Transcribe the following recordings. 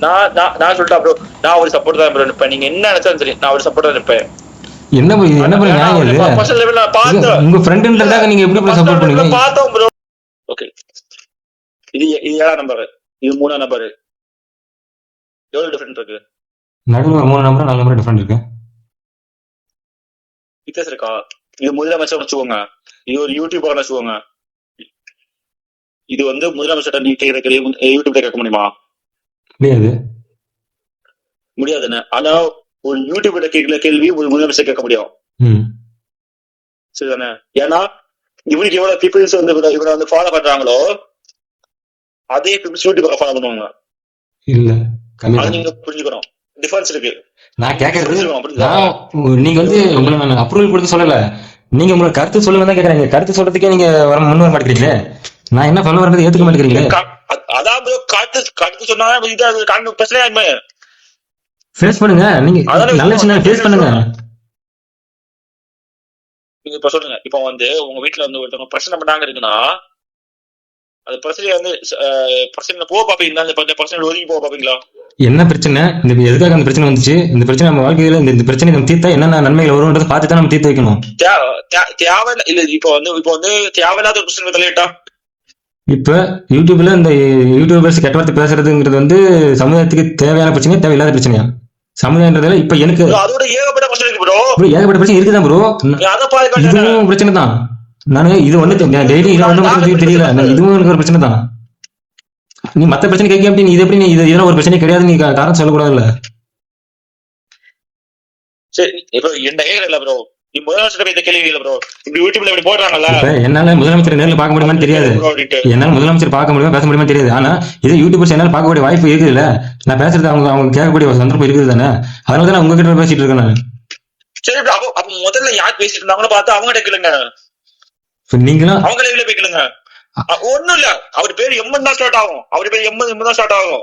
நான் சொல்லிட்டேன் ப்ரோ, நான் ஒரு சப்போர்ட் தான் ப்ரோ நிப்பேன். நீங்க என்ன நினைச்சாலும் சரி, நான் ஒரு சப்போர்ட் தான் நிப்பேன். என்ன என்ன ப்ரோ நியாயம் இது? பர்சனல் லெவல்ல பார்த்தேன். உங்க ஃப்ரெண்ட்ன்றதாக நீங்க எப்படி ப்ரோ சப்போர்ட் பண்ணுவீங்க? பார்த்தோம் ப்ரோ. ஓகே, இது 7ஆம் நம்பர், இது 3ஆம் நம்பர். எவ்வளவு டிஃபரெண்ட் இருக்கு? நடுவுல 3 நம்பர் 4 நம்பர் டிஃபரெண்ட் இருக்கு. வித்தியாசம் இருக்கா? இது முதலமைச்சர் வச்சுக்கோங்க, இது ஒரு யூடியூபர் வச்சுக்கோங்க. இது வந்து முதலமைச்சர் நீ யூடியூப்ல கேட்க முடியுமா? முடியாது. முடியாதுன்னு. ஆனா ஒரு யூடியூப்ல கேட்கல கேள்வி ஒரு முதலமைச்சர் கேட்க முடியும். சரிதானே? ஏன்னா இவருக்கு எவ்வளவு பீப்புள்ஸ் வந்து இவரை வந்து ஃபாலோ பண்றாங்களோ அதே பீப்புள்ஸ் யூடியூப் ஃபாலோ பண்ணுவாங்க. இல்ல, அது நீங்க புரிஞ்சுக்கணும். டிஃபரன்ஸ் இருக்கு. நான் கேக்குறது, நீங்க வந்து உங்களை நான் அப்ரூவல் கொடுத்து சொல்லல, நீங்க உங்களுக்கு கருத்து சொல்லுங்க தான் கேக்குறீங்க. கருத்து சொல்றதுக்கே நீங்க முன் வர மாட்டேங்கிறீங்களே. நான் என்ன சொல்ல வரது ஏத்துக்க மாட்டேங்கிறீங்களே. அதான் கருத்து சொன்னா பிரச்சனை ஃபேஸ் பண்ணுங்க. நீங்க நல்ல சின்ன ஃபேஸ் பண்ணுங்க. நீங்க இப்ப சொல்லுங்க, இப்ப வந்து உங்க வீட்டுல வந்து ஒருத்தவங்க பிரச்சனை பண்ணாங்க இருக்குன்னா அது பிரச்சனையை வந்து பிரச்சனை போக பாப்பீங்களா? அந்த பிரச்சனை ஒதுங்கி போக பாப்பீங்களா? என்ன பிரச்சனை, இந்த எதுக்காக அந்த பிரச்சனை வந்துச்சு, இந்த பிரச்சனை நம்ம வாழ்க்கையில இந்த பிரச்சனை நம்ம தீர்த்தா என்னென்ன நன்மைகள் வரும்ன்றதை பார்த்து தான் நம்ம தீர்த்து வைக்கணும். தேவையில்ல இல்ல. இப்ப வந்து தேவையில்லாத ஒரு பிரச்சனை தலையிட்டா இப்ப யூடியூப்ல இந்த யூடியூபர்ஸ் கெட்ட வார்த்தை பேசுறதுங்கிறது வந்து சமுதாயத்துக்கு தேவையான பிரச்சனையா தேவையில்லாத பிரச்சனையா? சமுதாயன்றதுல இப்ப எனக்கு அதோட ஏகப்பட்ட பிரச்சனை இருக்கு ப்ரோ. ஏகப்பட்ட பிரச்சனை இருக்குதான் ப்ரோ. இதுவும் பிரச்சனை தான். நானு இது ஒண்ணு டெய்லி இதை ஒண்ணு தெரியல, இதுவும் எனக்கு ஒரு பிரச்சனை தான். நீ மத்த பிரச்சனை கேட்க அப்படி நீ இது எப்படி நீ இதெல்லாம் ஒரு பிரச்சனை கிடையாது நீ காரணம் சொல்லக்கூடாதுல்ல. சரி இப்போ என்ன இல்ல ப்ரோ, நீ முதலமைச்சர் இந்த கேள்வி இல்ல ப்ரோ. இப்படி யூடியூப்ல இப்படி போடுறாங்கல்ல, என்னால முதலமைச்சர் நேரில் பார்க்க முடியுமான்னு தெரியாது, என்னால முதலமைச்சர் பார்க்க முடியுமா பேச முடியுமா தெரியாது. ஆனா இது யூடியூபர்ஸ் என்னால பார்க்கக்கூடிய வாய்ப்பு இருக்குது இல்ல. நான் பேசுறது அவங்க கேட்கக்கூடிய சந்தர்ப்பம் இருக்குது தானே. அதனால தான் உங்ககிட்ட பேசிட்டு இருக்கேன் நான். சரி அப்ப முதல்ல யார் பேசிட்டு இருந்தாங்களோ பார்த்து அவங்க கேளுங்க. நீங்களும் அவங்களே போய் கேளுங்க. ஒண்ணும் இல்ல, அவர் பேர் எம்மன் தான் ஸ்டார்ட் ஆகும். அவர் பேர் எம்மன் தான் ஸ்டார்ட் ஆகும்.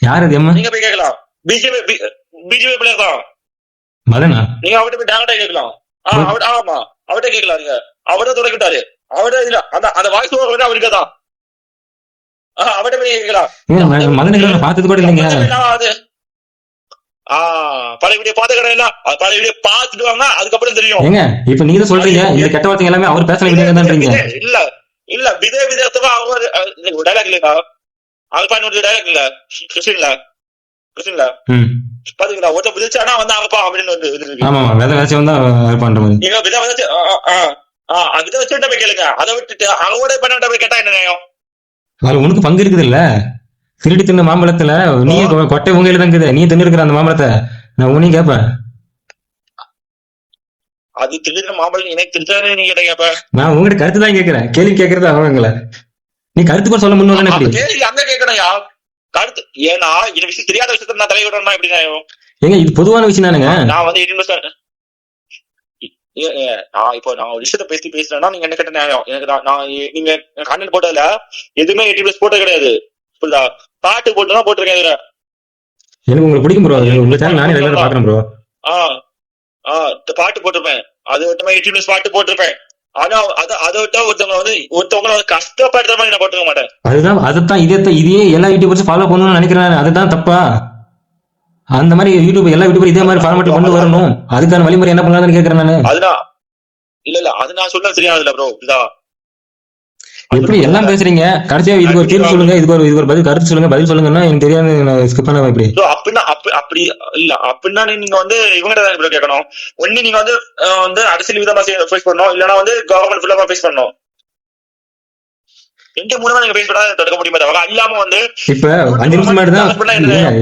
யார் அது எம்மன்? நீங்க போய் கேட்கலாம். பிஜேபி பிளேயர் தான் மதனா. நீங்க அவர்கிட்ட போய் டேரக்டா கேட்கலாம். ஆமா அவர்கிட்ட கேட்கலாம். நீங்க அவர்தான் தொடக்கிட்டாரு. அவர்தான் இல்ல அந்த வாய்ஸ் ஓவர் அவருக்கு தான். அவர்கிட்ட போய் கேட்கலாம். மதனை பார்த்தது கூட இல்லைங்க. பழைய வீடியோ பார்த்த கடை எல்லாம் பழைய வீடியோ பார்த்துட்டு வாங்க, அதுக்கப்புறம் தெரியும். ஏங்க இப்ப நீங்க சொல்றீங்க இந்த கெட்ட வார்த்தை எல்லாமே அவர் பேசுற வீடியோதான்றீங்க. இல்ல விதத்துக்கு அவங்க டைலாக் இல்லையா? அல்பானோட டைலாக் இல்ல கிறிஸ்டின்ல பாத்தீங்களா? ஒருத்த விதிச்சானா வந்து அல்பா அப்படின்னு வந்து ஆமா வித வச்சு வந்து அல்பான்ற மாதிரி. நீங்க வித வச்சு வித வச்சுட்ட போய் கேளுங்க. அதை விட்டுட்டு அவங்களோட பண்ண போய் கேட்டா என்ன நியாயம்? அதுல உனக்கு பங்கு இருக்குது இல்ல. திருடி தின்ன மாம்பழத்துல நீ கொட்டை உங்கையில தான் இருக்குது, நீ தின்னு இருக்கிற அந்த மாம்பழத்தை நான் உன்னையும் கேட்பேன். அது திருடுற மாம்பழம் எனக்கு திருச்சானே நீ கேட்ட கேப்ப. நான் உங்ககிட்ட கருத்து தான் கேட்கிறேன், கேள்வி கேட்கறது அவங்கள. நீ கருத்து கூட சொல்ல முன்னு கேள்வி அங்க கேட்கணும் யா கருத்து. ஏன்னா இந்த விஷயம் தெரியாத விஷயத்த நான் தலையிடணும்னா எப்படி நியாயம்? ஏங்க இது பொதுவான விஷயம் தானுங்க. நான் வந்து இப்போ நான் ஒரு விஷயத்த பத்தி பேசுறேன்னா நீங்க என்ன கேட்ட நியாயம்? எனக்கு நீங்க கண்டென்ட் போட்டதுல எதுவுமே 80+ போட்டது கிடையாது. புரியுதா? பாட்டு போட்டுதான் போட்டிருக்கேன். இதுல எனக்கு உங்களுக்கு பிடிக்கும் ப்ரோ, உங்க சேனல் நானே ரெகுலரா பாக்குறேன் ப்ரோ. பாட்டு போட்டிருப்பேன், அது விட்டமா 80+ பாட்டு போட்டிருப்பேன். ஆனா அதை விட்டா ஒருத்தவங்களை கஷ்டப்படுற மாதிரி நான் போட்டுக்க மாட்டேன். அதுதான் அதைத்தான் இதே எல்லா யூடியூபர்ஸும் ஃபாலோ பண்ணணும்னு நினைக்கிறேன். அதுதான் தப்பா? அந்த மாதிரி யூடியூப் எல்லா யூடியூபர் இதே மாதிரி ஃபார்மேட் கொண்டு வரணும். அதுக்கான வழிமுறை என்ன பண்ணலாம்னு கேக்குறேன் நானு. அதுதான் இல்ல அது நான் சொல்ல தெரியாதுல்ல ப்ரோ. எப்படி எல்லாம் பேசுறீங்க, கடைசியா இதுக்கு ஒரு தீர்வு சொல்லுங்க, இதுக்கு ஒரு பதில் கருத்து சொல்லுங்க, பதில் சொல்லுங்கன்னா எனக்கு தெரியாது ஸ்கிப் பண்ண எப்படி? அப்படி இல்ல அப்படின்னா நீங்க வந்து இவங்க கேட்கணும். ஒண்ணு நீங்க வந்து அரசியல் விதமா ஃபேஸ் பண்ணணும், இல்லன்னா வந்து கவர்மெண்ட் ஃபுல்லா ஃபேஸ் பண்ணணும். எந்த மூலமா நீங்க பேச தடுக்க முடியுமா? தவிர இல்லாம வந்து இப்ப 5 நிமிஷம் மாதிரி தான்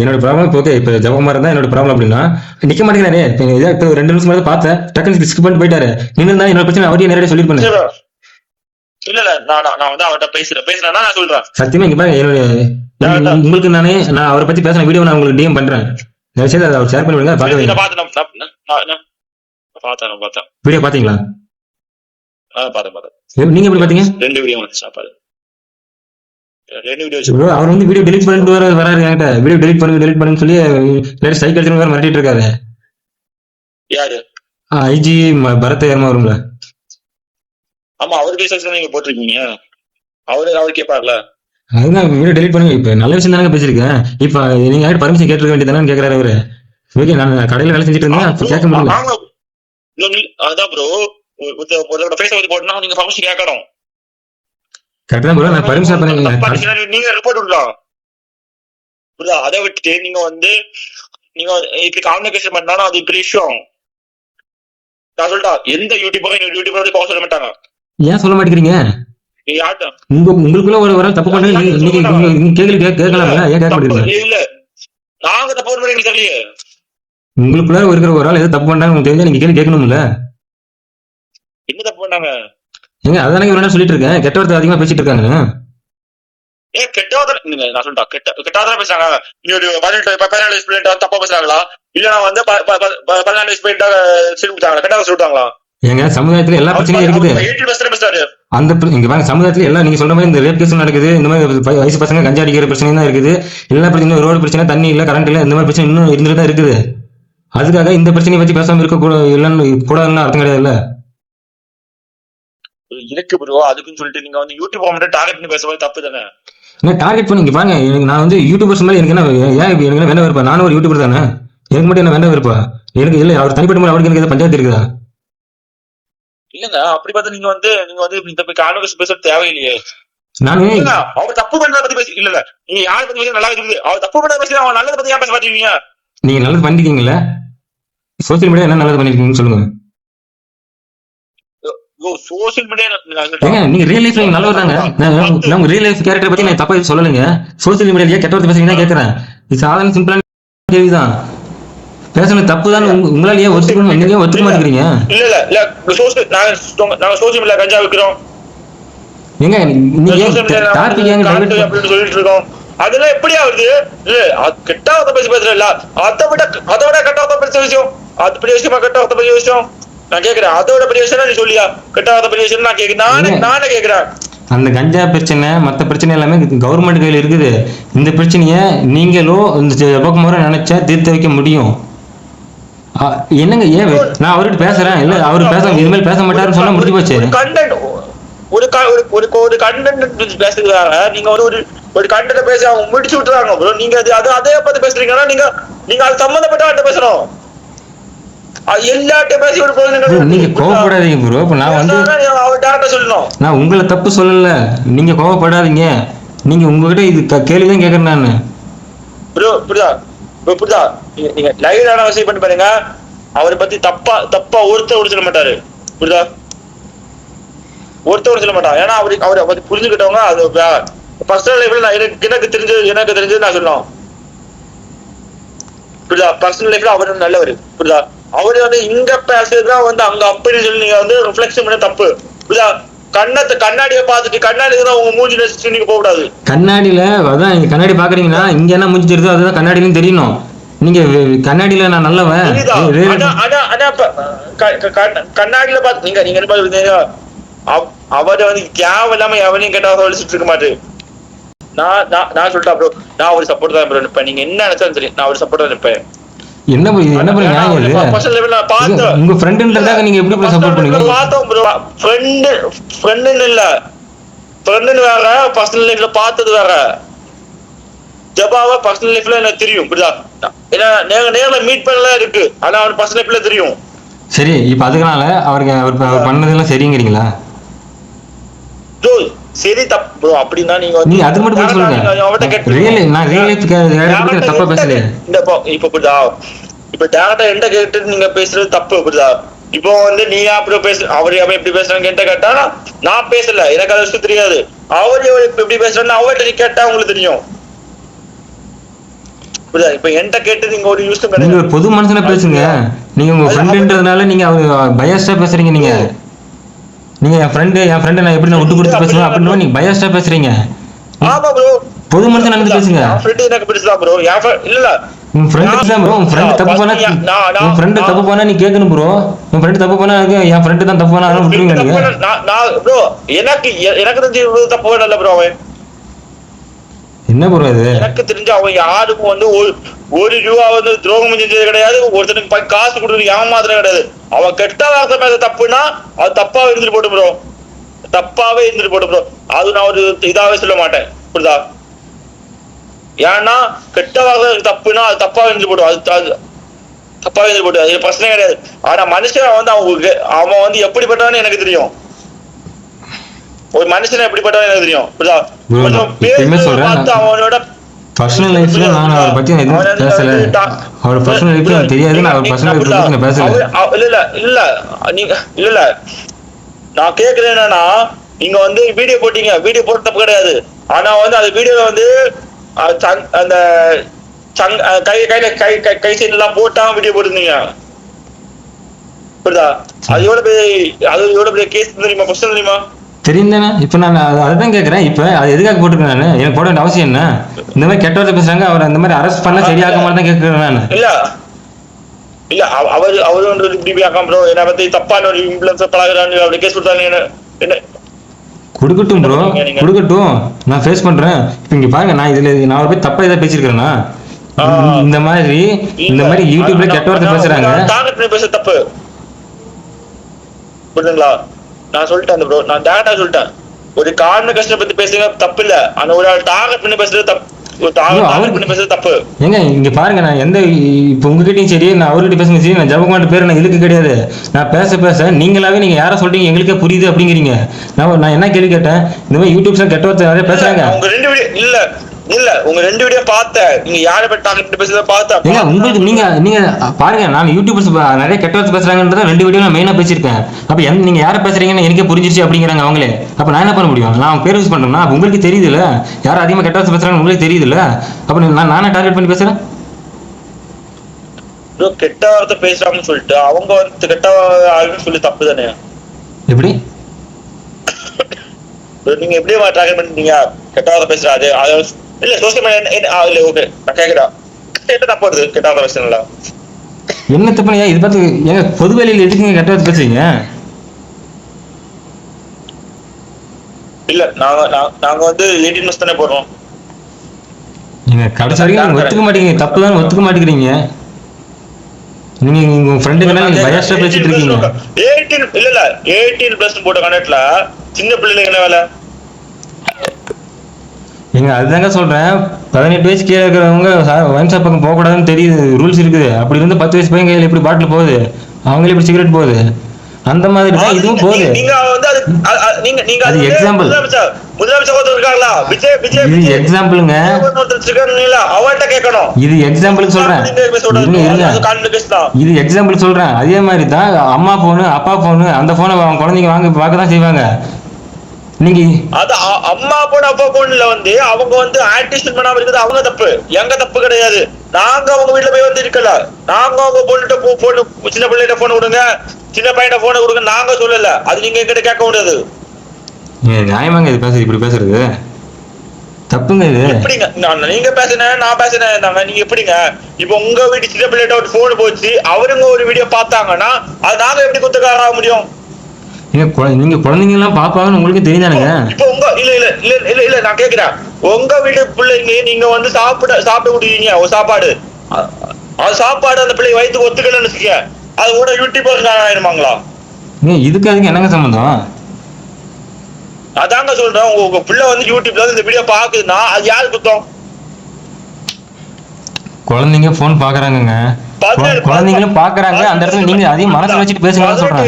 என்னோட ப்ராப்ளம். ஓகே இப்ப ஜவஹர் தான் என்னோட ப்ராப்ளம் அப்படின்னா நிக்க மாட்டேங்கிறாரு. இப்ப 2 நிமிஷம் மாதிரி பார்த்தேன், டக்குனு ஸ்கிப் பண்ணிட்டு போயிட்டாரு. நின்று என்னோட பிரச்சனை அவரையே நேரடியா சொல்லிருப்பேன். இல்ல நான் வந்து அவர்கிட்ட பேசுறேன்னா நான் சொல்றேன் சத்தியமா. இங்க பாருங்க, உங்களுக்கு நான் அவரை பத்தி பேசுற வீடியோ நான் உங்களுக்கு டிஎம் பண்றேன். அவர் ஷேர் பண்ணி விடுங்க. பார்த்தேன் வீடியோ பாத்தீங்களா? பார்த்தேன். நீங்க எப்படி பாத்தீங்க? 2 வீடியோ சாப்பாடு. அவர் வந்து வீடியோ டெலிட் பண்ணிட்டு வராரு என்கிட்ட. வீடியோ டெலிட் பண்ணுன்னு சொல்லி ஸ்ட்ரைக் அடிச்சு வேற மிரட்டிட்டு இருக்காரு. யாரு? ஐஜி பரத் ஏர்மா வரும்ல. ஆமா அவர் பேச நீங்க போட்டிருக்கீங்க. அவரு கேட்பார்ல. அதுதான் வீடியோ டெலிட் பண்ணுங்க. இப்ப நல்ல விஷயம் தானே பேசிருக்கேன். இப்ப நீங்க யாரும் பர்மிஷன் கேட்டுக்க வேண்டியதானு கேக்குறாரு அவரு. ஓகே, நான் கடையில வேலை செஞ்சுட்டு இருந்தேன், கேட்க முடியல. அதான் ப்ரோ, ஒரு ஃபேஸ் வந்து போட்டுனா நீங்க பர்மிஷன் கேட்கணும். கரெக்ட் தான் ப்ரோ, நான் பர்மிஷன் பண்ணீங்க, நீங்க ரிப்போர்ட் விடலாம். அதை விட்டுட்டு நீங்க வந்து நீங்க இப்படி காம்யூனிகேஷன் பண்ணாலும் அது பெரிய விஷயம். நான் சொல்லிட்டா எந்த யூடியூபரும் போக சொல்ல மாட்டாங்க. ஏன் சொல்ல மாட்டேங்கிறீங்க? உங்களுக்குள்ள ஒரு தப்பு பண்ண கேள்வி கேட்கலாம்ல, ஏன் கேட்க மாட்டேங்கிறீங்க? இல்ல நாங்க தப்பு பண்ண எங்களுக்கு தெரியலையே. உங்களுக்குள்ள இருக்கிற ஒரு ஆள் ஏதோ தப்பு பண்ணாங்க உங்களுக்கு தெரிஞ்சா நீங்க கேள்வி கேட்கணும்ல. என்ன தப்பு பண்ணாங்க? ஏங்க அதானே இவ்வளவு சொல்லிட்டு இருக்கேன், கெட்ட வார்த்தை அதிகமா பேசிட்டு இருக்காங்க. நான் சொல்லிட்டா கெட்டாதான் பேசுறாங்க. இன்னொரு 18 தப்பா பேசுறாங்களா, இல்ல வந்து 14 கெட்டாத சொல்லிட்டாங்களா? ஏங்க சமுதாயத்துல எல்லா பிரச்சனையும் இருக்குது. அந்த இங்க பாருங்க, சமுதாயத்துல எல்லாம் நீங்க சொல்ற மாதிரி இந்த ரேப் கேஸ் நடக்குது, இந்த மாதிரி வயசு பசங்க கஞ்சா அடிக்கிற பிரச்சனை தான் இருக்குது. எல்லா பிரச்சனையும் ரோடு பிரச்சனை, தண்ணி இல்ல, கரண்ட் இல்ல, இந்த மாதிரி பிரச்சனை இன்னும் இருந்துட்டு தான் இருக்குது. அதுக்காக இந்த பிரச்சனையை பத்தி பேசாம இருக்க இல்லன்னு கூடாதுன்னு அர்த்தம் கிடையாது இல்ல. இருக்கு ப்ரோ, அதுக்குன்னு சொல்லிட்டு நீங்க வந்து யூடியூப் மட்டும் டார்கெட் பண்ணி பேசுறது தப்பு தானே. டார்கெட் பண்ணி இங்க பாருங்க, நான் வந்து யூடியூபர்ஸ் மாதிரி எனக்கு என்ன, ஏன் எனக்கு வேண்டாம் இருப்பா, நானும் ஒரு யூடியூபர் தானே, எனக்கு மட்டும் என்ன வேண்டாம் இருப்பா, எனக்கு இல்ல அவர் தனிப்பட்ட முறை அவருக்கு எனக்கு பஞ்சாயத்து இருக்குதா? இல்லங்க அப்படி பார்த்தா நீங்க வந்து இந்த கான்வர்சேஷன் பேச தேவையில்லையே. நானு அவர் தப்பு பண்றத பத்தி பேசி இல்ல, நீங்க யாரை பத்தி பேச நல்லா இருக்குது, அவர் தப்பு பண்றத பேசி அவன் நல்லதை பத்தி ஏன் பேச மாட்டீங்க? நீங்க நல்லது பண்ணிருக்கீங்களா? சோசியல் மீடியா என்ன நல்லது பண்ணிருக்கீங்கன்னு சொல்லுங்க. சோசியல் மீடியா நீங்க ரியல் லைஃப்ல நல்லவர்தாங்க, நான் ரியல் லைஃப் கேரக்டர் பத்தி நான் தப்பா சொல்லலைங்க. சோசியல் மீடியாலயே கெட்ட வார்த்தை பேசுறீங்கன்னா கேக்குறேன். இது சாதாரண சிம்பிளான கேள்விதான். பேசணும் தப்புதான் உங்களால ஏன் ஒத்துக்கணும், நீங்க ஒத்துக்க மாட்டேங்கிறீங்க? இல்ல இல்ல நாங்க சோசியல் மீடியா கஞ்சா விக்கிறோம் ஏங்க, நீங்க டாபிக் ஏங்க டைவர்ட் அப்படி சொல்லிட்டு இருக்கோம், அதெல்லாம் எப்படி ஆகுது? இல்ல கெட்ட வார்த்தை பேசி பேசுறேன், அதை விட கெட்ட வார்த்தை பேச விஷயம், அது பெரிய விஷயமா? கெட்ட வார்த்தை பெரிய விஷயம் நான் கேக்குறேன், அதோட பெரிய விஷயம் நீ சொல்லியா? கெட்ட வார்த்தை பெரிய விஷயம் நான் கேக்குறேன், நானே கேக்குறேன். அந்த கஞ்சா பிரச்சனை மத்த பிரச்சனை எல்லாமே கவர்மெண்ட் கையில இருக்குது. இந்த பிரச்சனைய நீங்களோ இந்த முறை நினைச்சா தீர்த்து வைக்க முடியும். என்னங்க ஏன் நான் அவர்கிட்ட பேசுறேன், இல்ல அவரு இதுமாதிரி பேச மாட்டாருன்னு சொன்னா முடிஞ்சு போச்சு. ஒரு கண்டென்ட் பேசுறாங்க, நீங்க ஒரு கண்டென்ட் பேசி அவங்க முடிச்சு விட்டுறாங்க ப்ரோ. நீங்க அதே பத்தி பேசுறீங்கன்னா நீங்க அது சம்பந்தப்பட்ட ஆட்ட பேசணும், எல்லார்ட்டையும் பேசி ஒரு போது. நீங்க கோவப்படாதீங்க ப்ரோ. இப்ப நான் வந்து அவர் டேரக்டா சொல்லணும், நான் உங்களை தப்பு சொல்லல, நீங்க கோவப்படாதீங்க. நீங்க உங்ககிட்ட இது கேள்விதான் கேக்குறேன் நானு ப்ரோ. புரியுதா? நீங்க லைவ் அனாலிசிஸ் பண்ணி பாருங்க, அவரை பத்தி தப்பா ஒருத்தர் சொல்ல மாட்டாரு. புரியுதா? ஒருத்தர் சொல்ல மாட்டான், ஏன்னா அவரை புரிஞ்சுக்கிட்டவங்க அது பர்சனல் லைஃப்ல எனக்கு தெரிஞ்சது நான் சொல்லலாம். புரியுதா? பர்சனல் லைஃப்ல அவர் நல்லவர். புரியுதா? அவரு வந்து இங்க பேசுறதுதான் வந்து அங்க அப்படி சொல்லி நீங்க வந்து ரிஃப்ளெக்ஷன் பண்ண தப்பு. புரியுதா? கண்ணாடியை பார்த்துட்டு கண்ணாடியில தான் உங்க மூஞ்சி நடிச்சுட்டு நீங்க போக கூடாது. கண்ணாடியில அதான் நீங்க கண்ணாடி பாக்குறீங்கன்னா இங்க என்ன மூஞ்சி தெரியுதோ அதுதான் கண்ணாடியிலும் தெரியணும். நீங்க கண்ணாடியில நான் நல்லவன், கண்ணாடியில பார்த்து நீங்க என்ன பாருங்க, அவரை வந்து கேவ இல்லாம எவனையும் கேட்டா வலிச்சுட்டு இருக்க மாட்டேன். நான் சொல்லிட்டேன் ப்ரோ, நான் ஒரு சப்போர்ட் தான் ப்ரோ நிப்பேன். நீங்க என்ன நினைச்சாலும் சரி, நான் ஒரு சப்போர்ட் தான் நிப்பேன். என்ன உங்க ஃப்ரெண்ட்ன்றதாக நீங்க எப்படி சப்போர்ட் பண்ணுவீங்க? பார்த்தோம் ப்ரோ, ஃப்ரெண்ட்னு இல்ல, ஃப்ரெண்ட்னு வேற, பர்சனல் லைஃப்ல பார்த்தது வேற. ஜபாவா பர்சனல் லைஃப்ல எனக்கு தெரியும். புரியுதா? ஏன்னா நேர்ல மீட் பண்ணலாம் இருக்கு, ஆனா அவர் பர்சனல் லைஃப்ல தெரியும். சரி, இப்ப அதுக்குனால அவர் பண்ணதெல்லாம் சரிங்கிறீங்களா? சரி தப்பு ப்ரோ அப்படின்னா நீங்க அது மட்டும் சொல்லுங்க. நான் ரியல் லைஃப் தப்பா பேசல. இப்ப புரியுதா? இப்ப டேரக்டா என்கிட்ட கேட்டு நீங்க பேசுறது தப்பு. புரியுதா? இப்போ வந்து நீ அப்படி அவரு எப்படி பேசுறாங்க என்கிட்ட கேட்டா நான் பேசல, எனக்கு அது விஷயம் தெரியாது. அவரு எப்படி பேசுறான்னு அவர்கிட்ட கேட்டா உங்களுக்கு தெரியும். புரியுதா? இப்ப என்கிட்ட கேட்டு நீங்க ஒரு யூஸ் நீங்க ஒரு பொது மனுஷனா பேசுங்க. நீங்க உங்க ஃப்ரெண்ட்ன்றதுனால நீங்க பயாஸ்டா பேசுறீங்க. நீங்க என் ஃப்ரெண்ட் நான் எப்படி விட்டு கொடுத்து பேசுவேன் அப்படின்னு நீங்க பயாஸ்டா பேசுறீங்க. ஆமா ப்ரோ, பொது மனுஷன் நினைச்சு பேசுங்க. ஃப்ரெண்ட் எனக்கு பிடிச்சதா ப்ரோ, இல்ல உன் ஃப்ரெண்ட் தான் ப்ரோ. உன் ஃப்ரெண்ட் தப்பு பண்ணா உன் ஃப்ரெண்ட் தப்பு பண்ணா நீ கேட்கணும் ப்ரோ. உன் ஃப்ரெண்ட் தப்பு பண்ணா என் ஃப்ரெண்ட் தான் தப்பு பண்ணா அதெல்லாம் விட்டுருங்க நீங்க. நான் ப்ரோ எனக்கு தெரிஞ்ச தப்பு பண்ணல ப்ரோ. அவன் என்ன ப்ரோ இது? எனக்கு தெரிஞ்ச அவன் யாருக்கும் வந்து ஒரு ரூபா வந்து துரோகம் செஞ்சது கிடையாது, ஒருத்தனுக்கு காசு கொடுத்து ஏமாத்திரம் கிடையாது. அவன் கெட்ட வார்த்தை பேச தப்புன்னா அது தப்பாவே இருந்துட்டு போட்டு ப்ரோ, தப்பாவே இருந்துட்டு போட்டு ப்ரோ. அது நான் ஒரு இதாவே சொல்ல மாட்டேன். புரியுதா? ஏன்னா கெட்ட வார்த்தை தப்புனா அது தப்பா இருந்து போடும், அது தப்பா இருந்து போடும், அது பிரச்சனை கிடையாது. ஆனா மனுஷன் வந்து அவன் வந்து எப்படிப்பட்டவன்னு எனக்கு தெரியும். ஒரு மனுஷன் எப்படிப்பட்டவன்னு எனக்கு தெரியும், புரியுதா? கொஞ்சம் பேச அவனோட பர்சனல் லைஃப்ல நான் அவரை பத்தி எதுவும் பேசல. அவர் பர்சனல் லைஃப்ல எனக்கு தெரியாது. நான் அவர் பர்சனல் லைஃப்ல பத்தி நான் பேசல. இல்ல நீங்க இல்ல நான் கேக்குறேன் என்னன்னா, நீங்க வந்து வீடியோ போட்டீங்க, வீடியோ போட்ட தப்பு கிடையாது. ஆனா வந்து அந்த வீடியோல வந்து அந்த கை சைடு எல்லாம் போட்டா வீடியோ போட்டுருந்தீங்க, புரியுதா? அது எவ்வளவு பெரிய கேஸ் தெரியுமா, பிரச்சனை தெரியுமா? தெரியும் தானே. இப்ப நான் அதுதான் கேக்குறேன். இப்ப அது எதுக்காக போட்டுருக்கேன் நானு? எனக்கு போட வேண்டிய அவசியம் என்ன? இந்த மாதிரி கெட்ட வார்த்தை பேசுறாங்க, அவர் அந்த மாதிரி அரெஸ்ட் பண்ணா சரியாக மாதிரி தான் கேட்கிறேன் நான். இல்ல அவரு இப்படி ஆகாம ப்ரோ, என்னை பத்தி தப்பான ஒரு இன்ஃப்ளூயன்ஸ் பழகுறான்னு அப்படி கேஸ் கொடுத்தாங்க. என்ன கொடுக்கட்டும் ப்ரோ, கொடுக்கட்டும், நான் ஃபேஸ் பண்றேன். இப்ப இங்க பாருங்க, நான் ஒரு போய் தப்பா ஏதாவது பேசிருக்கேன்னா? இந்த மாதிரி யூடியூப்ல கெட்ட வார்த்தை பேசுறாங்க, டார்கெட் பண்ணி பேச தப்பு, புரியுதுங்களா? நான் சொல்லிட்டேன் ப்ரோ, நான் டேரக்டா சொல்லிட்டேன். ஒரு காரண கஷ்டம் பத்தி பேசுங்க தப்பு இல்ல, ஆனா ஒரு டார்கெட் பண்ணி பேசுறது தப்பு. ஏங்க இங்க பாருங்க, நான் எந்த இப்ப உங்ககிட்டயும் சரி, நான் அவர்கிட்ட பேசுங்க சரி, நான் ஜெபகுமார் பேரு நான் இழுக்கு கிடையாது. நான் பேச நீங்களாவே நீங்க யார சொல்றீங்க எங்களுக்கே புரியுது அப்படிங்கிறீங்க. நான் என்ன கேள்வி கேட்டேன்? இந்த மாதிரி யூடியூப்ல கெட்ட வார்த்தை நிறைய பேசுறாங்க. உங்க ரெண்டு வீடியோ இல்ல உங்க ரெண்டு வீடியோ பார்த்தேன், நீங்க யாரை பத்தி டார்கெட் பேசுறத பார்த்தேன். ஏங்க உங்களுக்கு நீங்க பாருங்க, நான் யூடியூபர்ஸ் நிறைய கெட்ட வார்த்தை பேசுறாங்கன்றத ரெண்டு வீடியோ நான் மெயினா பேசியிருக்கேன். அப்ப நீங்க யாரை பேசுறீங்கன்னு எனக்கே புரிஞ்சிருச்சு அப்படிங்கிறாங்க அவங்களே. அப்ப நான் என்ன பண்ண முடியும்? நான் பேர் யூஸ் பண்றேன்னா உங்களுக்கு தெரியுதுல்ல, யாரும் அதிகமா கெட்ட வார்த்தை பேசுறாங்க உங்களுக்கு தெரியுதுல்ல. அப்ப நானே டார்கெட் பண்ணி பேசுறேன். கெட்ட வார்த்தை பேசுறாங்கன்னு சொல்லிட்டு அவங்க வந்து கெட்ட ஆளுன்னு சொல்லி தப்பு தானே? எப்படி நீங்க எப்படி டார்கெட் பண்ணிட்டீங்க? கெட்ட வார்த்தை பேசுறாது இல்ல சோசியல் மீடியா இல்ல. ஓகே நான் கேக்குறேன், என்ன தப்பு வருது கெட்ட வார்த்தை பேசுறீங்களா? என்ன தப்பு? இது பார்த்து ஏங்க பொது வேலையில எதுக்குங்க கெட்ட வார்த்தை பேசுறீங்க? இல்ல நாங்க வந்து 18 நிமிஷம் தானே போடுறோம். நீங்க கடைசி வரைக்கும் ஒத்துக்க மாட்டீங்க, தப்பு தான் ஒத்துக்க மாட்டேங்கிறீங்க. நீங்க உங்க ஃப்ரெண்டுக்கு நீங்க பயாஸ்டா பேசிட்டு இருக்கீங்க. 18 இல்ல 18+ போட்ட கனெக்ட்ல சின்ன பிள்ளைங்க என்ன வேலை? ஏங்க அதுதாங்க சொல்றேன், 18 வயசு கீழே இருக்கிறவங்க ஒயின் ஷாப் பக்கம் போக கூடாதுன்னு தெரியுது, ரூல்ஸ் இருக்குது. அப்படி இருந்து 10 வயசு பையன் கையில எப்படி பாட்டில் போகுது, அவங்களே இப்படி சிகரெட் போகுது, அந்த மாதிரி தான் இதுவும் போகுது. அது எக்ஸாம்பிள். முதலமைச்சர் இருக்காங்களா விஜய், இது எக்ஸாம்பிளுங்க. அவர்கிட்ட கேட்கணும். இது எக்ஸாம்பிளுக்கு சொல்றேன், இது எக்ஸாம்பிள் சொல்றேன். அதே மாதிரி தான் அம்மா போனு அப்பா போனு அந்த போனை அவங்க குழந்தைங்க பார்க்க தான் செய்வாங்க. நீங்க அது அம்மா போன் அப்பா போன்ல வந்து அவங்க வந்து ஆக்டிவேஷன் பண்ணாம இருக்குது, அவங்க தப்பு, எங்க தப்பு கிடையாது. நாங்க அவங்க வீட்டுல போய் வந்து இருக்கல, நாங்க அவங்க பொண்ணுகிட்ட போன், சின்ன பிள்ளைகிட்ட போன் கொடுங்க, சின்ன பையன போனை கொடுங்க நாங்க சொல்லல. அது நீங்க எங்கிட்ட கேட்க முடியாது. நியாயமாங்க இது பேசுறது, இப்படி பேசுறது தப்புங்க. இது எப்படிங்க நீங்க பேசுனேன் நான் பேசுனேன், நீங்க எப்படிங்க? இப்ப உங்க வீட்டு சின்ன பிள்ளைகிட்ட ஒரு போன் போச்சு, அவருங்க ஒரு வீடியோ பார்த்தாங்கன்னா அது நாங்க எப்படி குத்தக்கார ஆக முடியும்? நீங்க குழந்தைங்க எல்லாம் பாப்பாங்கன்னு உங்களுக்கு தெரியுதானுங்க. இப்ப உங்க இல்ல நான் கேக்குறேன், உங்க வீட்டு பிள்ளைங்க நீங்க வந்து சாப்பிட விடுவீங்க ஒரு சாப்பாடு, அது சாப்பாடு அந்த பிள்ளை வயிற்றுக்கு ஒத்துக்கலன்னு வச்சுக்க, அது கூட யூடியூபர் ஆயிடுமாங்களா? இதுக்கு அதுக்கு என்னங்க சம்பந்தம்? அதாங்க சொல்றேன், உங்க பிள்ளை வந்து யூடியூப்ல வந்து இந்த வீடியோ பாக்குதுன்னா அது யாரு குத்தம்? குழந்தைங்க போன் பாக்குறாங்க, குழந்தைங்களும் பாக்குறாங்க. அந்த இடத்துல நீங்க அதையும் மனசுல வச்சுட்டு பேசுங்க சொல்றேன்.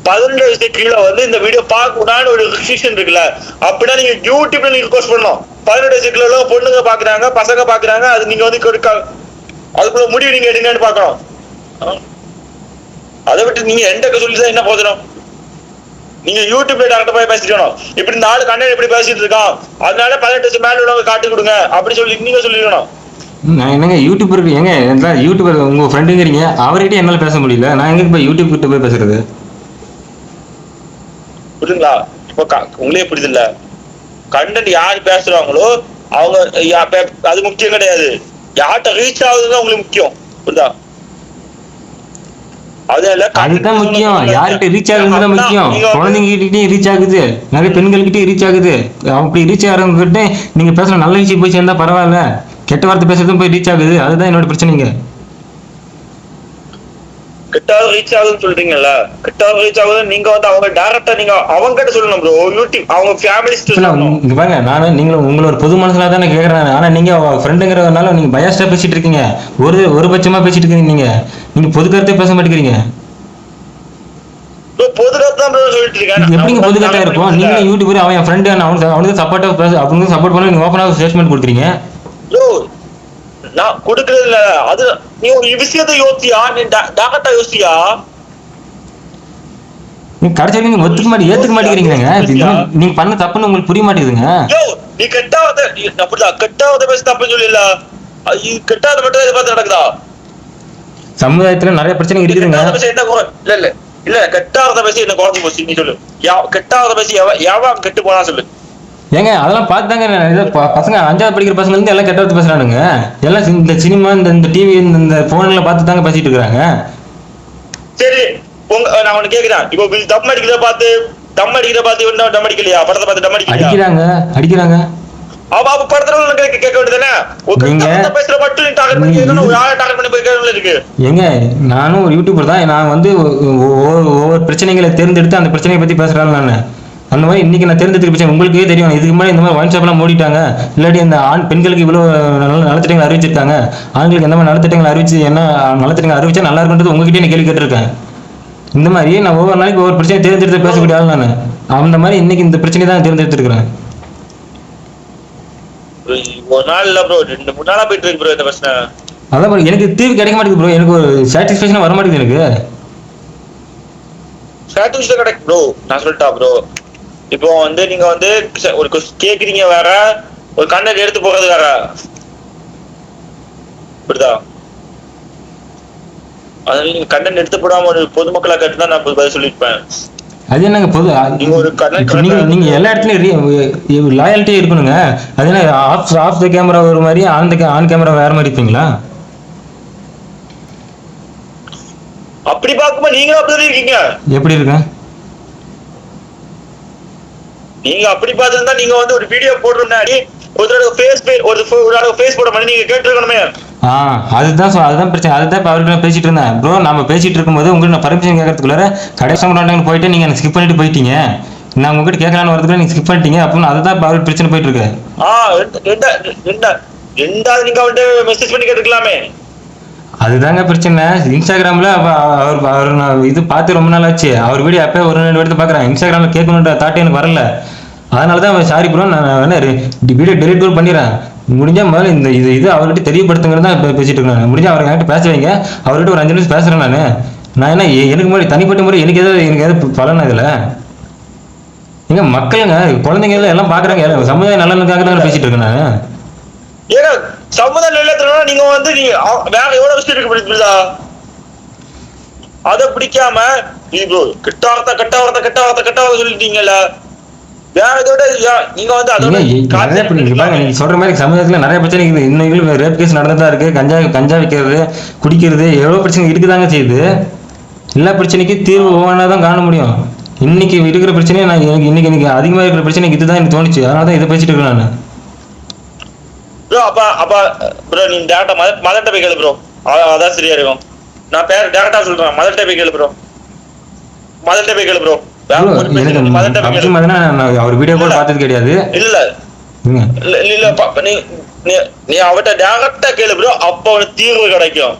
18 வயசு கீழே வந்து இந்த வீடியோ பார்க்கக்கூடாதுன்னு ஒரு ரெஸ்ட்ரிக்ஷன் இருக்குல்ல, அப்படின்னா நீங்க யூடியூப்ல நீங்க ரிக்வெஸ்ட் பண்ணணும். 18 வயசு கீழே பொண்ணுங்க பாக்குறாங்க, பசங்க பாக்குறாங்க, அது நீங்க வந்து அதுக்குள்ள முடிவு நீங்க எடுங்கன்னு பாக்கணும். அதை விட்டு நீங்க எந்த சொல்லிதான் என்ன போதணும்? நீங்க யூடியூப்ல டாக்டர் போய் பேசிக்கணும், இப்படி இந்த ஆளு கண்ணன் எப்படி பேசிட்டு இருக்கான், அதனால 18 வயசு மேல உள்ளவங்க காட்டி கொடுங்க அப்படி சொல்லி நீங்க சொல்லிருக்கணும். நான் என்னங்க யூடியூபர், ஏங்க யூடியூபர் உங்க ஃப்ரெண்டுங்கிறீங்க, அவர்கிட்ட என்னால பேச முடியல, நான் எங்க போய் யூடியூப் கிட்ட போய் பேசுறது? புரியுதுங்களா? இப்ப உங்களே புரியுது இல்ல, கண்டென்ட் யாரு பேசுறாங்களோ அவங்க அது முக்கியம் கிடையாது, யார்கிட்ட ரீச் ஆகுதுதான் உங்களுக்கு முக்கியம், புரியுதா? அதுதான் முக்கியம், யார்கிட்ட ரீச் ஆகுதுன்னு முக்கியம். குழந்தைங்க கிட்டே ரீச் ஆகுது, நிறைய பெண்கள் கிட்டே ரீச் ஆகுது. அப்படி ரீச் ஆகிறவங்க கிட்ட நீங்க பேசுற நல்ல விஷயம் போய் சேர்ந்தா பரவாயில்ல, கெட்ட வார்த்தை பேசுறதும் போய் ரீச் ஆகுது. அதுதான் என்னோட பிரச்சனைங்க. கிட்டாவது ரீச் ஆகுதுன்னு சொல்றீங்கல்ல, கிட்டாவது ரீச் ஆகுது. நீங்க வந்து அவங்க டைரக்டா நீங்க அவங்க கிட்ட சொல்லணும் ப்ரோ. யூடியூப் அவங்க ஃபேமிலிஸ்ட் சொல்லணும். இங்க பாருங்க, நானும் நீங்களும் உங்களை ஒரு பொது மனுஷனா தானே கேக்குறேன். ஆனா நீங்க ஃப்ரெண்டுங்கிறதுனால நீங்க பயாஸ்டா பேசிட்டு இருக்கீங்க. ஒரு பட்சமா பேசிட்டு இருக்கீங்க. நீங்க பொது கருத்தே பேச மாட்டேங்கிறீங்க. பொது கருத்து தான் சொல்லிட்டு இருக்கேன். எப்படிங்க பொது கருத்தா இருக்கும்? நீங்களும் யூடியூபர், அவன் ஃப்ரெண்டு, அவனுக்கு சப்போர்ட்டா பேச அப்படின்னு சப்போர்ட் பண்ணி நீங்க ஓப்பனா ஸ்டேட்மெண்ட் கொடுக்குறீங்க. நான் கொடுக்கறது இல்ல. அது நீ ஒரு விஷயத்தை யோசியா, நீ டாக்டா யோசியா. நீங்க கடைசியில நீங்க ஏத்துக்க மாட்டேங்கிறீங்க. நீங்க பண்ண தப்புன்னு உங்களுக்கு புரிய மாட்டேங்குதுங்க. நீ கெட்டாவத அப்படிதான் கெட்டாவத பேச தப்புன்னு சொல்லல. கெட்டாத மட்டும் இதை பார்த்து நடக்குதா? சமுதாயத்துல நிறைய பிரச்சனை இருக்குதுங்க. இல்ல இல்ல இல்ல கெட்டாவத பேசி என்ன குறைஞ்சு போச்சு நீ சொல்லு. கெட்டாவத பேசி எவன் கெட்டு போனா சொல்லு. ஏங்க அதெல்லாம் பார்த்துதாங்க பசங்க 5வது படிக்கிற பசங்க இருந்து எல்லாம் கெட்டது பேசுறானுங்க. எல்லாம் இந்த சினிமா இந்த டிவி இந்த போன்ல பார்த்து தாங்க பேசிட்டு இருக்காங்க. சரி நான் உனக்கு கேக்குறேன். இப்போ தம் அடிக்கிறத பார்த்து இவன் டம் அடிக்கலையா? படத்தை பார்த்து டம் அடிக்கிறாங்க. அவ படத்துல கேட்க வேண்டியதானே? பேசுற மட்டும் நீ டார்கெட் பண்ணி கேட்கணும். ஒரு ஆளை டார்கெட் பண்ணி போய் கேட்கணும் இருக்கு. ஏங்க நானும் ஒரு யூடியூபர் தான். நான் வந்து ஒவ்வொரு பிரச்சனைகளை தேர்ந்தெடுத்து அந்த பிரச்சனையை பத்தி பேசுறாங்க. நான் அந்த மாதிரி இன்னைக்கு நான் தேர்ந்தெடுத்து பிரச்சனை உங்களுக்கே தெரியும். இதுக்கு முன்னாடி இந்த மாதிரி ஒயின் ஷாப் எல்லாம் மூடிட்டாங்க. இல்லாட்டி இந்த பெண்களுக்கு இவ்வளவு நலத்திட்டங்களை அறிவிச்சிருக்காங்க. ஆண்களுக்கு எந்த மாதிரி நலத்திட்டங்களை அறிவிச்சு என்ன நலத்திட்டங்களை அறிவிச்சா நல்லா இருக்குன்றது உங்ககிட்டயே நான் கேள்வி கேட்டிருக்கேன். இந்த மாதிரி நான் ஒவ்வொரு நாளைக்கு ஒவ்வொரு பிரச்சனையை தேர்ந்தெடுத்து பேசக்கூடிய ஆள் நான். அந்த மாதிரி இன்னைக்கு இந்த பிரச்சனை தான் தேர்ந்தெடுத்துருக்கிறேன். ஒரு நாள் இல்ல ப்ரோ, 2-3 நாளா போயிட்டு இருக்கு ப்ரோ இந்த பிரச்சனை. அதான் ப்ரோ, எனக்கு தீர்வு கிடைக்க மாட்டேங்குது ப்ரோ. எனக்கு ஒரு சாட்டிஸ்ஃபேக்ஷன் வர மாட்டேங்குது. எனக்கு சாட்டிஸ்ஃபேக்ஷன் கிடைக்கும் ப்ரோ. நான் சொல்லிட்டா ப்ரோ, இப்போ வந்து நீங்க வந்து ஒரு கேக்குறீங்க வேற, ஒரு கண்டென்ட் எடுத்து போறது வேற. புரியுதா? அதனால நீங்க கண்டென்ட் எடுத்து போடாம ஒரு பொதுமக்களா கேட்டு தான் நான் பதில் சொல்லிருப்பேன். அது என்னங்க பொது? நீங்க எல்லா இடத்துலயும் லாயல்ட்டி இருக்கணுங்க. அது என்ன ஆஃப் த கேமரா ஒரு மாதிரி, ஆன் கேமரா வேற மாதிரி இருப்பீங்களா? அப்படி பார்க்கும்போது நீங்களும் அப்படி இருக்கீங்க. எப்படி இருக்கு? நீங்க அப்படி பார்த்திருந்தா நீங்க வந்து ஒரு வீடியோ போடுற முன்னாடி ஒரு ஃபேஸ் போட மாதிரி நீங்க கேட்டிருக்கணுமே. அதுதான் பிரச்சனை. அதுதான் இப்ப அவர்கிட்ட பேசிட்டு இருந்தேன் ப்ரோ. நம்ம பேசிட்டு இருக்கும்போது உங்களுக்கு நான் பர்மிஷன் கேட்கறதுக்குள்ள கடைசி போயிட்டு நீங்க ஸ்கிப் பண்ணிட்டு போயிட்டீங்க. நான் உங்ககிட்ட கேட்கலான்னு வரதுக்குள்ள நீங்க ஸ்கிப் பண்ணிட்டீங்க. அப்படின்னு அதுதான் இப்ப அவருக்கு பிரச்சனை போயிட்டு இருக்கு. நீங்க வந்து மெசேஜ் பண்ணி கேட்டுக்கலாமே. அதுதாங்க பிரச்சனை. இன்ஸ்டாகிராம்ல அவர் இது பார்த்து ரொம்ப நாள் ஆச்சு. அவர் வீடியோ அப்பயே ஒரு 2 எடுத்து பாக்குறேன். இன்ஸ்டாகிராம்ல கேட்கணுன்ற தாட்டே எனக்கு வரல. அதனாலதான் சாரி ப்ரோ, நான் வீடியோ டெலிட் கூட பண்ணிடுறேன். முடிஞ்சா முதல்ல இந்த இது அவர்கிட்ட தெரியப்படுத்துங்கிறது தான் பேசிட்டு இருக்கேன். முடிஞ்சா அவர் என்கிட்ட பேச வைங்க. அவர்கிட்ட ஒரு 5 நிமிஷம் பேசுறேன். நான் என்ன எனக்கு முன்னாடி தனிப்பட்ட முறை எனக்கு ஏதாவது பலனா இதுல? எங்க மக்களுங்க குழந்தைங்க எல்லாம் பாக்குறாங்க. சமுதாய நலனுக்காக தான் பேசிட்டு இருக்கேன் நான். ஏன்னா சமுதாய நிலையத்துல நீங்க வந்து நீங்க வேற எவ்வளவு விஷயம் இருக்கு பிடிச்சா அதை பிடிக்காம நீ ப்ரோ கெட்ட சொல்லிட்டீங்கல்ல. வேற இதோட நீங்க வந்து நீங்க சொல்ற மாதிரி சமுதாயத்துல நிறைய பிரச்சனை இருக்குது. இன்னும் ரேப் கேஸ் நடந்துதான் இருக்கு. கஞ்சா விற்கிறது, குடிக்கிறது, எவ்வளவு பிரச்சனை இருக்குதாங்க செய்யுது. எல்லா பிரச்சனைக்கும் தீர்வு ஒவ்வொன்றாதான் காண முடியும். இன்னைக்கு இருக்கிற பிரச்சனையே நான் இன்னைக்கு அதிகமா இருக்கிற பிரச்சனை இதுதான் எனக்கு தோணுச்சு. அதனாலதான் இதை பேசிட்டு இருக்கேன் நான். ப்ரோ அப்ப ப்ரோ நீ டேரக்டா மதர்ட்ட போய் கேளு ப்ரோ. அதான் சரியா இருக்கும். நான் பேர் டேரக்டா சொல்றேன். மதர்ட்ட போய் கேளு ப்ரோ. அவர் வீடியோ கூட பார்த்தது கிடையாது. இல்ல நீ அவட்ட டேரக்டா கேளு ப்ரோ. அப்ப அவனுக்கு தீர்வு கிடைக்கும்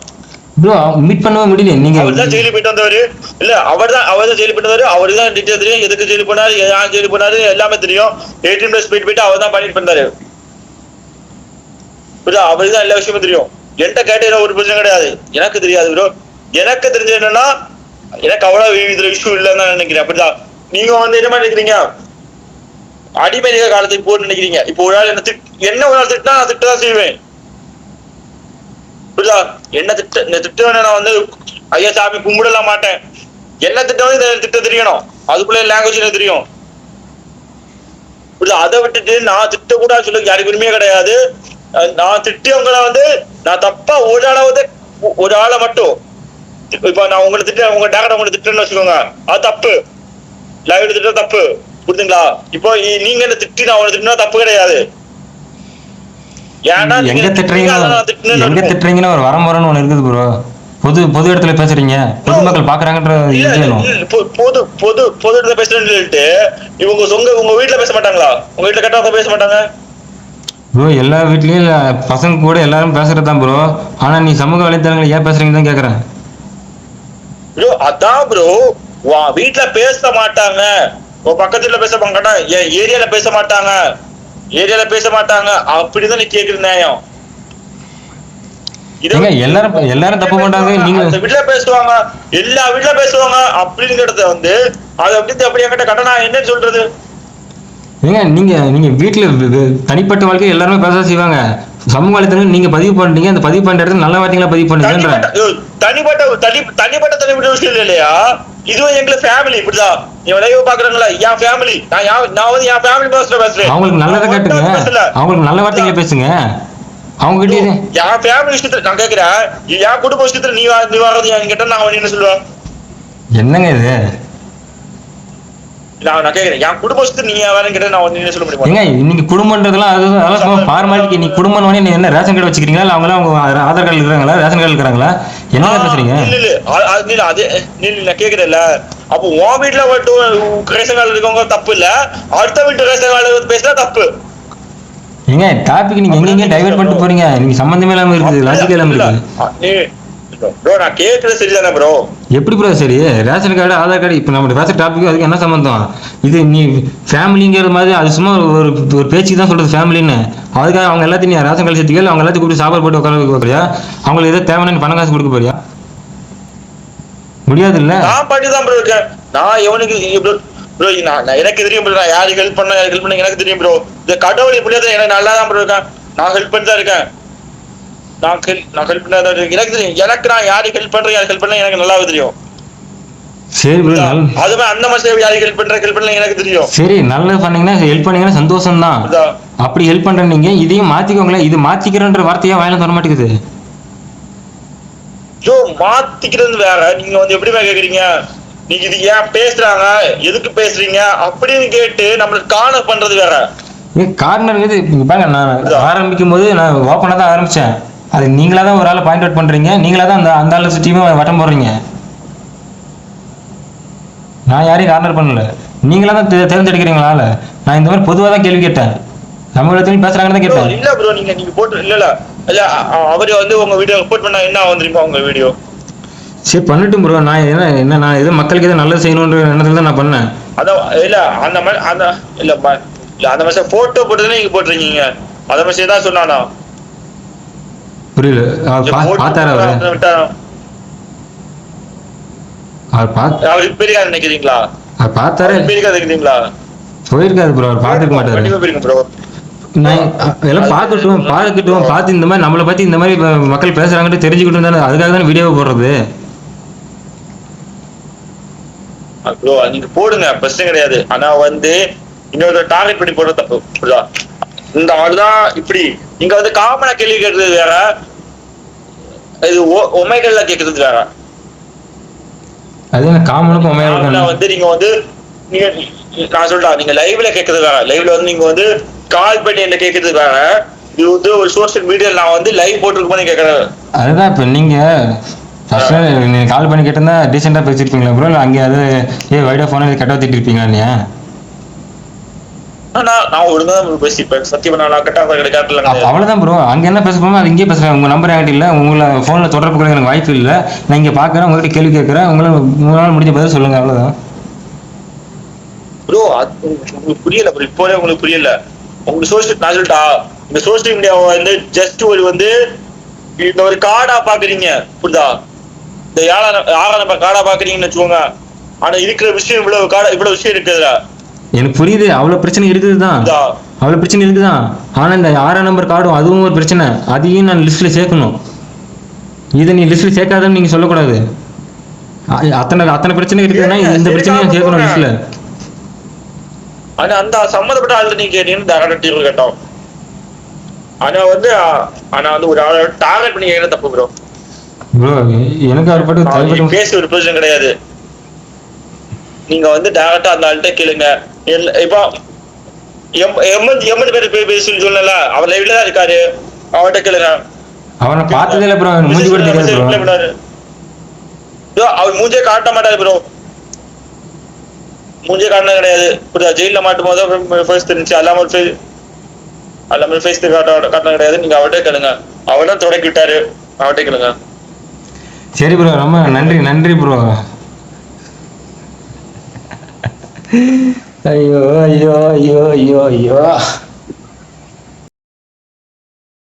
ப்ரோ. மீட் பண்ணவே முடியல. நீங்க அவர்தான் ஜெயிலுக்கு போயிட்டு வந்தவரு. இல்ல அவர்தான் ஜெயிலுக்கு போயிட்டு வந்தவரு. அவருதான் டீட்டெயில் தெரியும். எதுக்கு ஜெயிலு போனாரு, யார் ஜெயிலு போனாரு எல்லாமே தெரியும். 18+ போயிட்டு அவர் தான் பண்ணிட்டு வந்தாரு. அவருதான் எல்லா விஷயமும் தெரியும். என்கிட்ட கேட்ட ஒரு பிரச்சனை கிடையாது. எனக்கு தெரியாது ப்ரோ. எனக்கு தெரிஞ்சது என்னன்னா எனக்கு அவ்வளவு இதுல இஷ்யூ இல்லைன்னு தான் நினைக்கிறேன். அப்படிதான் நீங்க வந்து என்ன நினைக்கிறீங்க, அடிமை காலத்துக்கு போட்டு நினைக்கிறீங்க. இப்போ ஒரு நாள் என்ன ஒரு நாள் திட்டா நான் திட்டதான் செய்வேன். புரியுதா? என்ன திட்ட நான் வந்து ஐயா சாமி கும்பிடலாம் மாட்டேன். என்ன திட்டம் வந்து திட்ட தெரியணும். அதுக்குள்ள லாங்குவேஜ் எனக்கு தெரியும். புரியுதா? அதை விட்டுட்டு நான் திட்ட கூட சொல்ல யாருக்கு உரிமையே கிடையாது. நான் திட்டவங்களை வந்து நான் தப்பா ஒரு ஆளை மட்டும் இப்ப நான் உங்களை உங்க டேரக்டா உங்களை திட்டன்னு வச்சுக்கோங்க, அது தப்பு. லைவ்ல திட்ட தப்பு. புரியுதுங்களா? இப்போ நீங்க என்ன திட்டி நான் உங்களை திட்டினா தப்பு கிடையாது. ஏன்னா எங்க திட்டுறீங்கன்னா ஒரு வரமுறைன்னு ஒண்ணு இருக்குது ப்ரோ. பொது இடத்துல பேசுறீங்க, பொதுமக்கள் பாக்குறாங்கன்ற இல்ல இது வேணும். பொது இடத்துல பேசுறேன்னு சொல்லிட்டு இவங்க உங்க வீட்டுல பேச மாட்டாங்களா? உங்க வீட்டுல கரெக்டா பேச மாட்டாங்க ப்ரோ? எல்லா வீட்லயும் பசங்க கூட எல்லாரும் பேசுறதுதான் ப்ரோ. ஆனா நீ சமூக வலைத்தளங்களை ஏன் பேசுறீங்கன்னு தான் கேக்குறேன். ப்ரோ அதான் ப்ரோ, வீட்டுல பேச மாட்டாங்க, பக்கத்துல பேச மாட்டாங்க, ஏரியால பேச மாட்டாங்க, அப்படிதான் நீ கேக்குற நியாயம். எல்லாரும் தப்பு பண்றாங்க. நீங்க வீட்டுல பேசுவாங்க, எல்லா வீட்டுல பேசுவாங்க அப்படிங்கறத வந்து அது அப்படி என்கிட்ட கட்டணா என்னன்னு சொல்றது? ஏங்க நீங்க வீட்டுல தனிப்பட்ட வாழ்க்கை எல்லாருமே பேச செய்வாங்க. சமூக வலைத்தளங்கள் நீங்க பதிவு பண்றீங்க, அந்த பதிவு பண்ற இடத்துல நல்ல வார்த்தைகளா பதிவு பண்ணுங்கன்ற. தனிப்பட்ட விஷயம் இல்லையா? இதுவும் எங்க ஃபேமிலி. இப்படிதான் இவன் லைவ் பாக்குறாங்களா, என் ஃபேமிலி, நான் வந்து என் ஃபேமிலி பேசுறேன். அவங்களுக்கு நல்லதை காட்டுங்க, அவங்களுக்கு நல்ல வார்த்தைகளை பேசுங்க. அவங்க கிட்ட என் ஃபேமிலி விஷயத்துல நான் கேக்குறேன், என் குடும்ப விஷயத்துல நீ வர்றது என் கிட்ட நான் என்ன சொல்லுவேன்? என்னங்க இது? நான் கேக்குறேன், என் குடும்ப விஷயத்துல நீ வேறன்னு கேட்டா நான் என்ன சொல்ல முடியும்? ஏங்க இன்னைக்கு குடும்பம்ன்றதுலாம் அதெல்லாம் ஃபார்மாலிட்டி. நீ குடும்பம் நீ என்ன ரேஷன் கார்டு வச்சுக்கிறீங்களா, இல்ல அவங்கள அவங்க ஆதார் கார்டு இருக்கிறாங்களா, ரேஷன் கார்டு இருக்கிறாங்களா, என்ன பேசுறீங்க? இல்ல அது நான் கேக்குறேன்ல, அப்போ உன் வீட்டுல மட்டும் ரேஷன் கார்டு இருக்கவங்க தப்பு இல்ல, அடுத்த வீட்டு ரேஷன் கார்டு பேசினா தப்பு. ஏங்க டாபிக் நீங்க எங்க டைவர்ட் பண்ணிட்டு போறீங்க. நீங்க சம்பந்தமே இல்லாம இருக்குது, லாஜிக்கே இல்லாம இருக்கு. ப்ரோ நான் கேக்குறது சரிதானே ப்ரோ? எப்படி ப்ரோ சரி? ரேஷன் கார்டு ஆதார் கார்டு இப்ப நம்ம பேசுற டாபிக் அதுக்கு என்ன சம்பந்தம்? இது நீ ஃபேமிலிங்கிற மாதிரி அது சும்மா ஒரு பேச்சுக்கு தான் சொல்றது ஃபேமிலின்னு. அதுக்காக அவங்க எல்லாத்தையும் நீ ரேஷன் கார்டு சேர்த்துக்கல, அவங்க எல்லாத்தையும் கூப்பிட்டு சாப்பாடு போட்டு உட்கார வைக்க போறியா? அவங்களுக்கு ஏதோ தேவையான பணம் காசு கொடுக்க போறியா? முடியாது இல்ல. நான் பண்ணிதான் ப்ரோ இருக்கேன். நான் எவனுக்கு ப்ரோ எனக்கு தெரியும் ப்ரோ, நான் யாருக்கு ஹெல்ப் பண்ண எனக்கு தெரியும் ப்ரோ. இந்த கடவுள் எப்படியாவது எனக்கு நல்லா தான் ப்ரோ இருக்கேன். நான் ஹெல்ப் பண்ணி தான் இருக்கேன். நான் ஹெல்ப் பண்ண எனக்கு தெரியும். எனக்கு நான் யாருக்கு ஹெல்ப் பண்றேன், யாருக்கு ஹெல்ப் பண்ண எனக்கு நல்லாவே தெரியும். சரி ப்ரோ, அதுவே அந்த மாதிரி யாருக்கு ஹெல்ப் பண்ண எனக்கு தெரியும். சரி நல்லது பண்ணீங்கன்னா ஹெல்ப் பண்ணீங்கன்னா சந்தோஷம் தான். அப்படி ஹெல்ப் பண்ற நீங்க இதையும் மாத்திக்கோங்களேன். இது மாத்திக்கிறன்ற வார்த்தையா வாயில வர மாட்டேங்குது. ஜோ மாத்திக்கிறது வேற, நீங்க வந்து எப்படி கேக்குறீங்க? நீங்க இது ஏன் பேசுறாங்க, எதுக்கு பேசுறீங்க அப்படின்னு கேட்டு நம்மளுக்கு கார்னர் பண்றது வேற. கார்னர் பாருங்க, நான் ஆரம்பிக்கும் போது நான் ஓப்பனா தான் ஆரம்பிச்சேன். அது நீங்களா தான் ஒரு ஆளை பாயிண்ட் அவுட் பண்றீங்க, நீங்களா தான் அந்த ஆளை சுற்றியுமே வட்டம் போடுறீங்க. நான் யாரையும் கார்னர் பண்ணல, நீங்களா தான் தேர்ந்தெடுக்கிறீங்களா? நான் இந்த மாதிரி பொதுவாக தான் கேள்வி கேட்டேன். தமிழகத்திலும் பேசுறாங்கன்னு தான் கேட்டேன். இல்ல ப்ரோ, நீங்க போட்டு இல்ல அவரு வந்து உங்க வீடியோ ரிப்போர்ட் பண்ணா என்ன வந்துருப்பா உங்க வீடியோ? சரி பண்ணட்டும் ப்ரோ. நான் நான் ஏதோ மக்களுக்கு ஏதோ நல்லது செய்யணுன்ற எண்ணத்துல தான் நான் பண்ணேன். அதான் இல்ல அந்த மாதிரி அந்த மாதிரி போட்டோ போட்டுதானே நீங்க போட்டுருக்கீங்க. அத மாதிரி தான் சொன்னானா? புரியல. பார்த்தாரா அவர் இப்ப இருக்காரு நினைக்கிறீங்களா? பார்த்தாரு நினைக்கிறீங்களா? போயிருக்காரு ப்ரோ, அவர் பார்த்துக்க மாட்டாரு. நான் எல்லாம் பார்க்கட்டும் பார்த்து இந்த மாதிரி நம்மளை பத்தி இந்த மாதிரி மக்கள் பேசுறாங்கன்னு தெரிஞ்சுக்கிட்டு தானே, அதுக்காக தானே வீடியோவை போடுறது. ப்ரோ நீங்க போடுங்க, பிரச்சனை கிடையாது. ஆனா வந்து இன்னொரு டார்கெட் பண்ணி போடுறது தப்பு. இந்த ஆளுதான் இப்படி நீங்க வந்து காமனா கேள்வி கேட்கறது வேற, இது ஒமைகள்ல கேட்கறது வேற. அது காமனுக்கும் ஒமைகள்ல வந்து நீங்க வந்து நான் சொல்றேன், நீங்க லைவ்ல கேட்கறது வேற, லைவ்ல வந்து நீங்க வந்து கால் பண்ணி என்ன கேட்கறது வேற. இது வந்து ஒரு சோசியல் மீடியால நான் வந்து லைவ் போட்டுருக்கோம் கேட்கறேன். அதுதான் இப்ப நீங்க நீங்க கால் பண்ணி கேட்டிருந்தா டீசெண்டா பேசிருப்பீங்களா ப்ரோ? அங்க அது வைடா போன கட்ட வத்திட்டு இருப்பீங்களா? இல்லையா? நான் ஒழுங்கா பேசிப்பேன், சத்தியமா நான் கட்ட கிடைக்காதுல. அவ்வளவுதான் ப்ரோ. அங்க என்ன பேச போமோ அது இங்கே பேசுறேன். உங்க நம்பர் என்கிட்ட இல்ல, உங்களை போன்ல தொடர்பு கொள்ள எனக்கு வாய்ப்பு இல்லை. நான் இங்க பாக்குறேன், உங்ககிட்ட கேள்வி கேட்கறேன், உங்களால முடிஞ்ச பதில் சொல்லுங்க, அவ்வளவுதான் ப்ரோ. உங்களுக்கு புரியல ப்ரோ, இப்போவே உங்களுக்கு புரியல. உங்களுக்கு சோசியல் நான் சொல்லிட்டா, இந்த சோசியல் மீடியாவை வந்து ஜஸ்ட் ஒரு வந்து இந்த ஒரு கார்டா பாக்குறீங்க, புரியுதா? இந்த 6 நம்பர் கார்டா பாக்குறீங்கன்னு வச்சுக்கோங்க. ஆனா இருக்கிற விஷயம் இவ்வளவு விஷயம் இருக்குதுல. எனக்கு புரியுது, அவ்வளவு பிரச்சனை இருக்குதுதான், அவ்வளவு பிரச்சனை இருக்குதான். ஆனா இந்த 6 நம்பர் கார்டும் அதுவும் ஒரு பிரச்சனை. அதையும் நான் லிஸ்ட்ல சேர்க்கணும். இதை நீ லிஸ்ட்ல சேர்க்காதன்னு நீங்க சொல்லக்கூடாது. அத்தனை பிரச்சனை இருக்குதுன்னா இந்த பிரச்சனையும் சேர்க்கணும் லிஸ்ட்ல. ஆனா அந்த சம்மந்தப்பட்ட ஆளு நீங்க கேட்டீங்கன்னு டைரக்டா தீர்வு கேட்டோம். ஆனா வந்து ஒரு ஆளை டார்கெட் பண்ணி கேட்கறது தப்பு ப்ரோ. எனக்கு அவர் பாட்டு பேசி ஒரு பிரச்சனை கிடையாது. நீங்க வந்து டைரக்டா அந்த ஆள்கிட்ட கேளுங்க. இப்போ 80 பேர் பேசி சொல்லல, அவர் லைவ்ல தான் இருக்காரு, அவர்கிட்ட கேளுங்க. அவனை பார்த்ததே இல்ல ப்ரோ, மூஞ்சி கூட தெரியாது ப்ரோ. அவர் மூஞ்சே காட்ட மாட்டாரு ப்ரோ, மூஞ்சே காட்டினது கிடையாது. புரியுதா? ஜெயில மாட்டும் போது ஃபேஸ் தெரிஞ்சு, எல்லாமே ஃபேஸ் காட்டினது கிடையாது. நீங்க அவர்கிட்ட கேளுங்க, அவர் தான் தொடக்கி விட்டாரு, அவர்கிட்ட கேளுங்க. சரி ப்ரோ, ரொம்ப நன்றி ப்ரோ. ஐயோ ஐயோ ஐயோ ஐயோ ஐயோ.